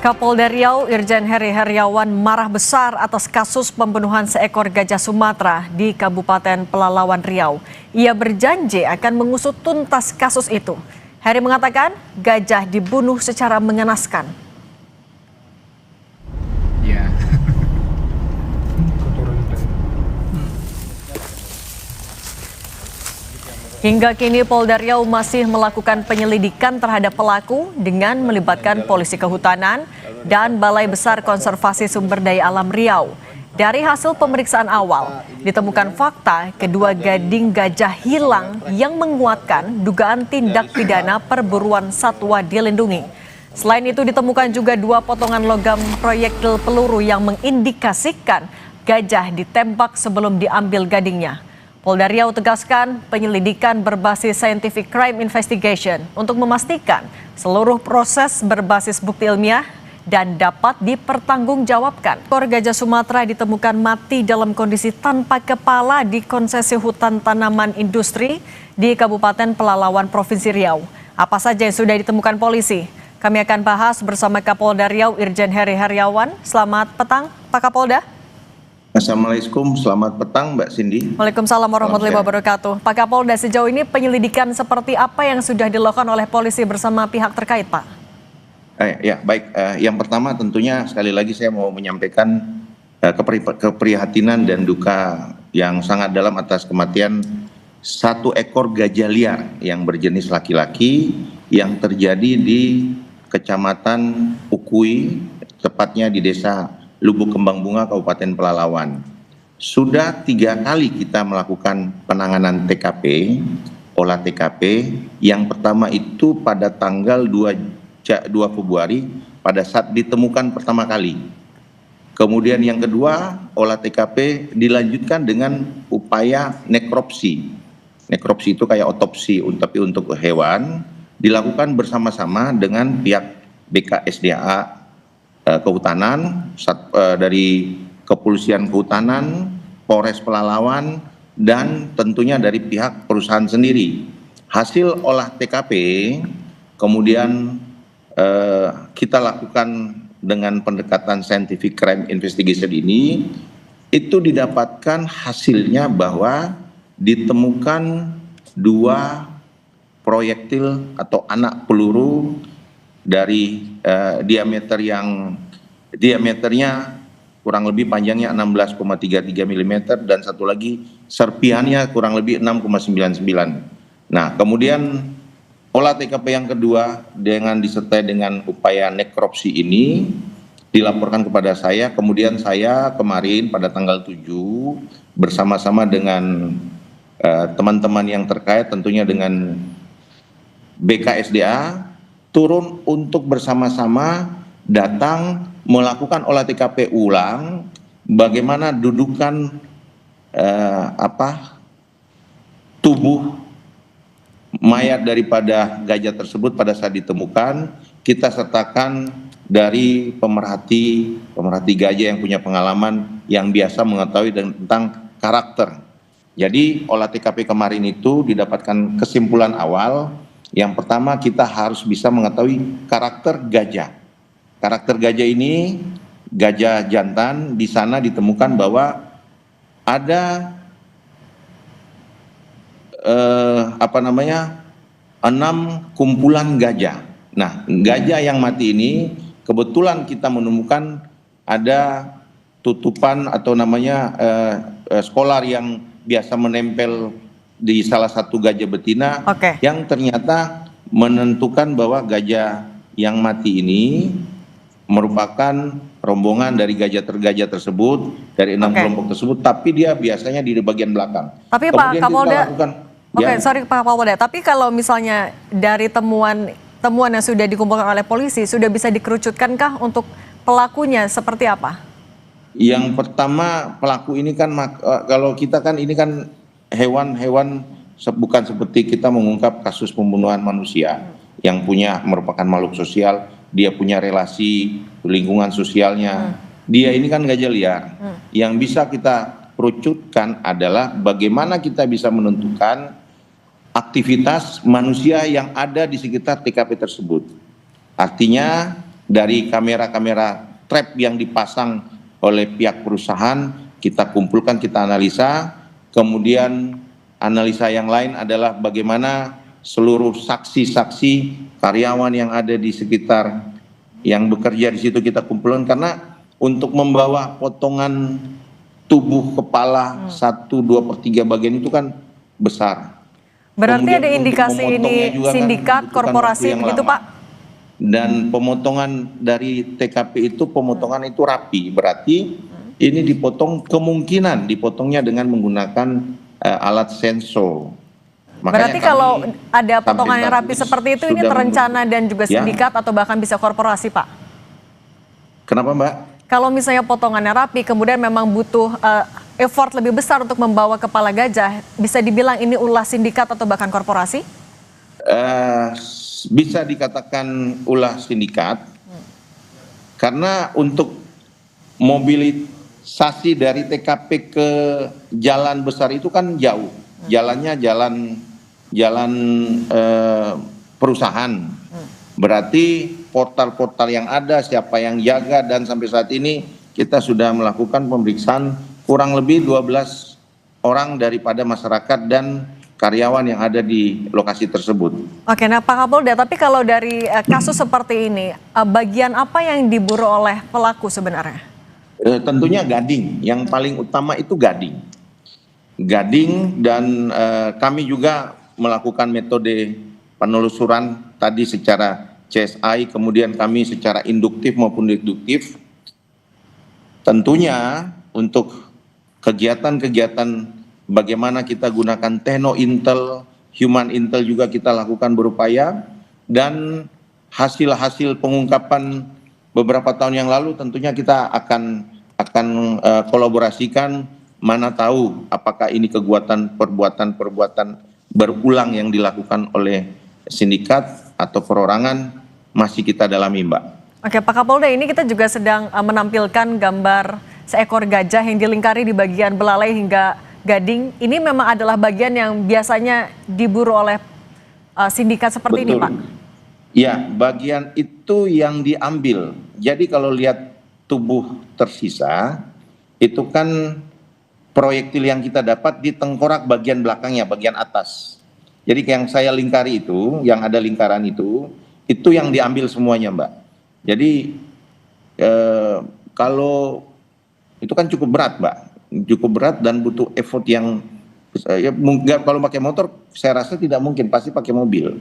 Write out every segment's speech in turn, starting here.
Kapolda Riau Irjen Heri Heriawan marah besar atas kasus pembunuhan seekor gajah Sumatera di Kabupaten Pelalawan Riau. Ia berjanji akan mengusut tuntas kasus itu. Heri mengatakan gajah dibunuh secara mengenaskan. Ya. Hingga kini Polda Riau masih melakukan penyelidikan terhadap pelaku dengan melibatkan polisi kehutanan dan Balai Besar Konservasi Sumber Daya Alam Riau. Dari hasil pemeriksaan awal, ditemukan fakta kedua gading gajah hilang yang menguatkan dugaan tindak pidana perburuan satwa dilindungi. Selain itu ditemukan juga 2 potongan logam proyektil peluru yang mengindikasikan gajah ditembak sebelum diambil gadingnya. Polda Riau tegaskan penyelidikan berbasis scientific crime investigation untuk memastikan seluruh proses berbasis bukti ilmiah dan dapat dipertanggungjawabkan. Ekor gajah Sumatera ditemukan mati dalam kondisi tanpa kepala di konsesi hutan tanaman industri di Kabupaten Pelalawan, Provinsi Riau. Apa saja yang sudah ditemukan polisi? Kami akan bahas bersama Kapolda Riau Irjen Heri Heriawan. Selamat petang, Pak Kapolda. Assalamualaikum, selamat petang Mbak Cindy. Waalaikumsalam warahmatullahi wabarakatuh. Pak Kapolda, sejauh ini penyelidikan seperti apa yang sudah dilakukan oleh polisi bersama pihak terkait, Pak? Ya, baik. Yang pertama tentunya sekali lagi saya mau menyampaikan keprihatinan dan duka yang sangat dalam atas kematian 1 ekor gajah liar yang berjenis laki-laki yang terjadi di Kecamatan Ukui, tepatnya di Desa Lubuk Kembang Bunga, Kabupaten Pelalawan. Sudah 3 kali kita melakukan penanganan TKP, olah TKP. Yang pertama itu pada tanggal 2 Februari pada saat ditemukan pertama kali. Kemudian yang kedua, olah TKP dilanjutkan dengan upaya nekropsi. Nekropsi itu kayak otopsi tapi untuk hewan, dilakukan bersama-sama dengan pihak BKSDA Kehutanan, dari Kepolisian Kehutanan, Polres Pelalawan, dan tentunya dari pihak perusahaan sendiri. Hasil olah TKP kemudian kita lakukan dengan pendekatan scientific crime investigation ini, itu didapatkan hasilnya bahwa ditemukan 2 proyektil atau anak peluru dari diameternya kurang lebih panjangnya 16,33 mm dan satu lagi serpihannya kurang lebih 6,99. Nah, kemudian olah TKP yang kedua dengan disertai dengan upaya nekropsi ini dilaporkan kepada saya. Kemudian saya kemarin pada tanggal 7 bersama-sama dengan teman-teman yang terkait tentunya dengan BKSDA turun untuk bersama-sama datang melakukan olah TKP ulang bagaimana dudukan tubuh mayat daripada gajah tersebut pada saat ditemukan. Kita sertakan dari pemerhati gajah yang punya pengalaman yang biasa mengetahui tentang karakter. Jadi olah TKP kemarin itu didapatkan kesimpulan awal. Yang pertama kita harus bisa mengetahui karakter gajah. Karakter gajah ini gajah jantan, di sana ditemukan bahwa ada 6 kumpulan gajah. Nah, gajah yang mati ini kebetulan kita menemukan ada tutupan atau namanya skolar yang biasa menempel di salah satu gajah betina. Yang ternyata menentukan bahwa gajah yang mati ini merupakan rombongan dari gajah tersebut, dari 6 kelompok tersebut, tapi dia biasanya di bagian belakang. Tapi Pak Kapolda, Pak Kapolda, tapi kalau misalnya dari temuan yang sudah dikumpulkan oleh polisi, sudah bisa dikerucutkankah untuk pelakunya seperti apa? Yang pertama, pelaku ini kan kalau kita kan ini kan hewan bukan seperti kita mengungkap kasus pembunuhan manusia yang merupakan makhluk sosial, dia punya relasi lingkungan sosialnya. Dia ini kan gajah liar. Yang bisa kita kerucutkan adalah bagaimana kita bisa menentukan aktivitas manusia yang ada di sekitar TKP tersebut. Artinya dari kamera-kamera trap yang dipasang oleh pihak perusahaan, kita kumpulkan, kita analisa. Kemudian analisa yang lain adalah bagaimana seluruh saksi-saksi karyawan yang ada di sekitar yang bekerja di situ kita kumpulkan, karena untuk membawa potongan tubuh kepala 1/2/3 bagian itu kan besar. Berarti Kemudian ada untuk indikasi ini memotongnya juga kan sindikat membutuhkan korporasi waktu yang begitu lama. Pak? Dan pemotongan dari TKP itu, pemotongan itu rapi, berarti ini dipotong, kemungkinan dipotongnya dengan menggunakan alat sensor. Berarti Makanya kalau kami ada sampai potongan yang saat rapi ini seperti itu ini sudah terencana dan juga Ya. sindikat atau bahkan bisa korporasi Pak? Kenapa Mbak? Kalau misalnya potongannya rapi kemudian memang butuh effort lebih besar untuk membawa kepala gajah, bisa dibilang ini ulah sindikat atau bahkan korporasi? Bisa dikatakan ulah sindikat, karena untuk mobilisasi dari TKP ke jalan besar itu kan jauh, jalannya jalan perusahaan. Berarti portal-portal yang ada, siapa yang jaga, dan sampai saat ini kita sudah melakukan pemeriksaan kurang lebih 12 orang daripada masyarakat dan karyawan yang ada di lokasi tersebut. Oke, nah Pak Kapolda, tapi kalau dari kasus seperti ini, bagian apa yang diburu oleh pelaku sebenarnya? Tentunya gading, yang paling utama itu gading. Gading, dan kami juga melakukan metode penelusuran tadi secara CSI, kemudian kami secara induktif maupun deduktif. Tentunya untuk kegiatan-kegiatan bagaimana kita gunakan tekno intel, human intel juga kita lakukan berupaya, dan hasil-hasil pengungkapan beberapa tahun yang lalu tentunya kita akan kolaborasikan, mana tahu apakah ini perbuatan berulang yang dilakukan oleh sindikat atau perorangan, masih kita dalami Mbak. Oke Pak Kapolda, ini kita juga sedang menampilkan gambar seekor gajah yang dilingkari di bagian belalai hingga gading. Ini memang adalah bagian yang biasanya diburu oleh sindikat seperti ini Pak? Ya, bagian itu yang diambil. Jadi kalau lihat tubuh tersisa, itu kan proyektil yang kita dapat di tengkorak bagian belakangnya, bagian atas. Jadi yang saya lingkari itu, yang ada lingkaran itu yang diambil semuanya Mbak. Jadi kalau itu kan cukup berat Mbak, cukup berat dan butuh effort yang kalau pakai motor saya rasa tidak mungkin, pasti pakai mobil.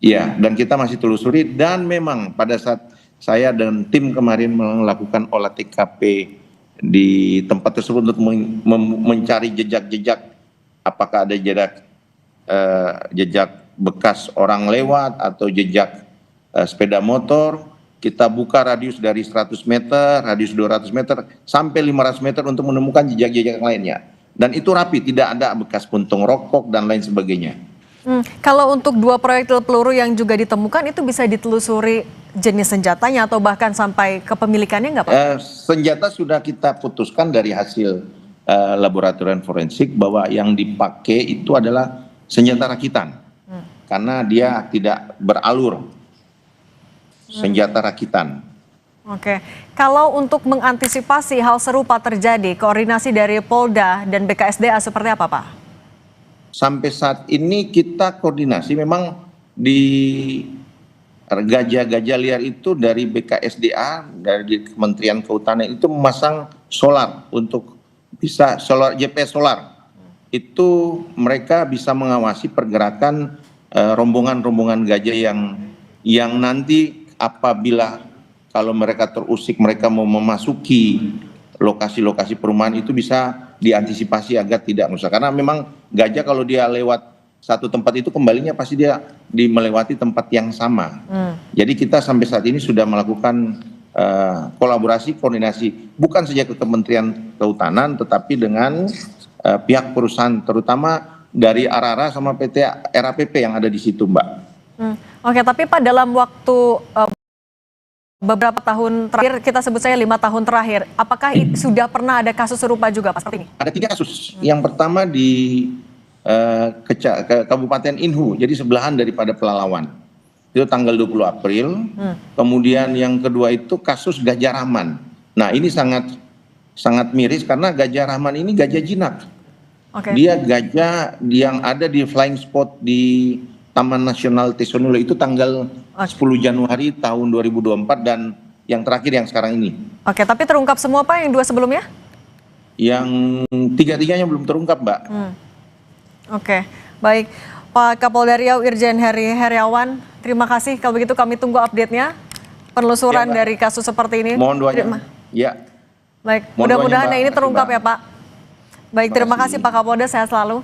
Ya, dan kita masih telusuri, dan memang pada saat saya dan tim kemarin melakukan olah TKP di tempat tersebut untuk mencari jejak-jejak, apakah ada jejak bekas orang lewat atau jejak sepeda motor. Kita buka radius dari 100 meter, radius 200 meter, sampai 500 meter untuk menemukan jejak-jejak lainnya. Dan itu rapi, tidak ada bekas puntung rokok dan lain sebagainya. Kalau untuk 2 proyektil peluru yang juga ditemukan, itu bisa ditelusuri jenis senjatanya atau bahkan sampai kepemilikannya nggak Pak? Senjata sudah kita putuskan dari hasil laboratorium forensik bahwa yang dipakai itu adalah senjata rakitan. Karena dia tidak beralur, senjata rakitan. Oke, kalau untuk mengantisipasi hal serupa terjadi, koordinasi dari Polda dan BKSDA seperti apa Pak? Sampai saat ini kita koordinasi, memang di gajah-gajah liar itu dari BKSDA, dari Kementerian Kehutanan itu memasang solar untuk bisa GPS solar. Itu mereka bisa mengawasi pergerakan rombongan-rombongan gajah yang nanti apabila kalau mereka terusik, mereka mau memasuki lokasi-lokasi perumahan, itu bisa diantisipasi agar tidak rusak. Karena memang gajah kalau dia lewat satu tempat itu kembalinya pasti dia melewati tempat yang sama. Jadi kita sampai saat ini sudah melakukan kolaborasi, koordinasi, bukan saja ke Kementerian Kehutanan, tetapi dengan pihak perusahaan, terutama dari Arara sama PT RAPP yang ada di situ Mbak. Oke, tapi Pak, dalam waktu beberapa tahun terakhir, kita sebut saya 5 tahun terakhir, apakah sudah pernah ada kasus serupa juga Pak seperti ini? Ada 3 kasus. Yang pertama di Kabupaten Inhu, jadi sebelahan daripada Pelalawan. itu tanggal 20 April. Kemudian yang kedua itu kasus Gajah Rahman. Nah ini sangat miris karena Gajah Rahman ini gajah jinak. Dia gajah yang ada di flying spot di Taman Nasional Tesonula itu tanggal 10 Januari tahun 2024 dan yang terakhir yang sekarang ini. Oke, tapi terungkap semua Pak yang 2 sebelumnya? Yang 3-tiganya belum terungkap, Mbak. Oke, baik. Pak Kapolda Riau Irjen Heri Heriawan, terima kasih. Kalau begitu kami tunggu update-nya, penelusuran Ya, dari kasus seperti ini. Mohon doanya. Ya. Baik, Mohon mudah-mudahan doanya, Mbak. ini terungkap Mbak. ya Pak. Baik, terima kasih Pak Kapolda, sehat selalu.